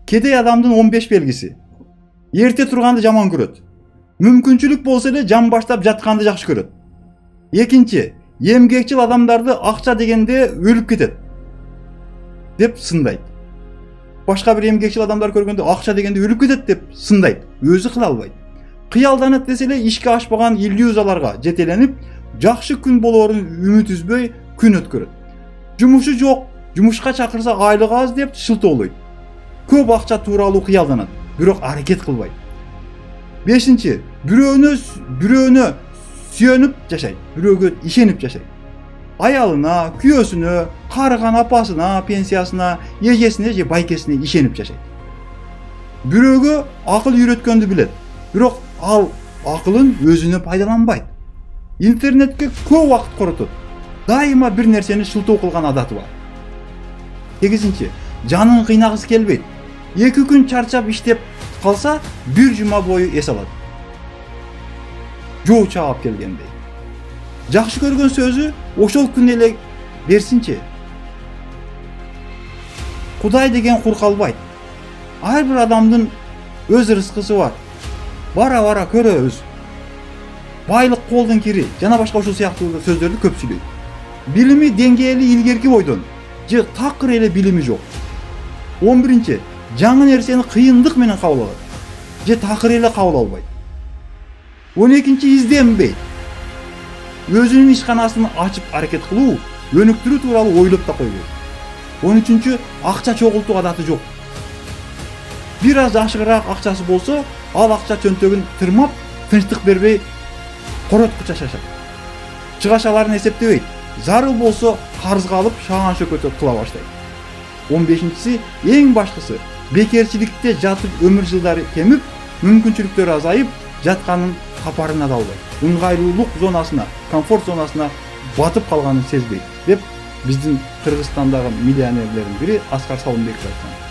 Кедей адамдын 15 белгиси. Эрте турганды жаман көрөт. Мүмкүнчүлүк болсо эле жан баштап жатканды жакшы көрөт. Экинчи, эмгекчил адамдарды акча дегенде өлүп кетет деп сындайт. Башка бир эмгекчил адамдар көргөндө акча дегенде өлүп кетет деп сындайт. Өзү кыла албайт. Кыялданат десе эле ишке ашпаган иллюзияларга жетеленип, жакшы күн болоорун үмүт үзбөй күн өткөрөт. Жумушу жок, жумушка чакырса айлык аз деп шылтоолойт. Көп акча тууралуу кыялданат, бирок аракет кылбайт. Бешинчи, бирөөнө сүйөнүп жашайт, бирөөгө ишенип жашайт. Аялына, күйөөсүнө, карыган апасына, пенсиясына, эжесине же байкесине ишенип жашайт. Бирөөгө акыл үйрөткөндү билет, бирок ал акылын өзүнө пайдаланбайт. Интернетке көп убакыт коротот. Дайыма бир нерсени шылтоо кылган адаты бар. 8-чи, жанын кыйнагысы келбейт. 2 күн чарчап иштеп калса, бир жума бою эс алат. Жоо чаап келгендей. Жакшы көргөн сөзү ошол күн эле берсинчи. Кудай деген кур калбайт. Ар бир адамдын өз рызкысы бар. Бара-бара көрөбүз. Байлык колдун кири жана башка ушул сыяктуу сөздөрдү көп сүйлөйт. Билими деңгээли илгерки бойдон же такыр эле билими жок. 11-чи, жаңы нерсени кыйындык менен кабыл алат. Же такыр эле кабыл албайт. 12-чи, изденбейт. Өзүнүн ишканасын ачып аракет кылуу, өнүктүрүү тууралуу ойлоп да койбойт. 13-чү, акча чогултуу адаты жок. Бир аз жашыгыраак акчасы болсо, ал акча чөнтөгүн тырмап, тынчтык бербей короткуча жашайт. Чыгашаларын эсептебейт. Зарыл болсо карызга алып шаан шөкөтө кыла баштайт. 15-си, эң башкысы, бекерчиликте жатып өмүр жылдары кемип, мүмкүнчүлүктөрү азайып, жатканын капарына да албайт. Ыңгайлуулук зонасына, комфорт зонасына батып калганын сезбейт деп биздин Кыргызстандагы миллионерлердин бири Аскар Салымбеков айткан.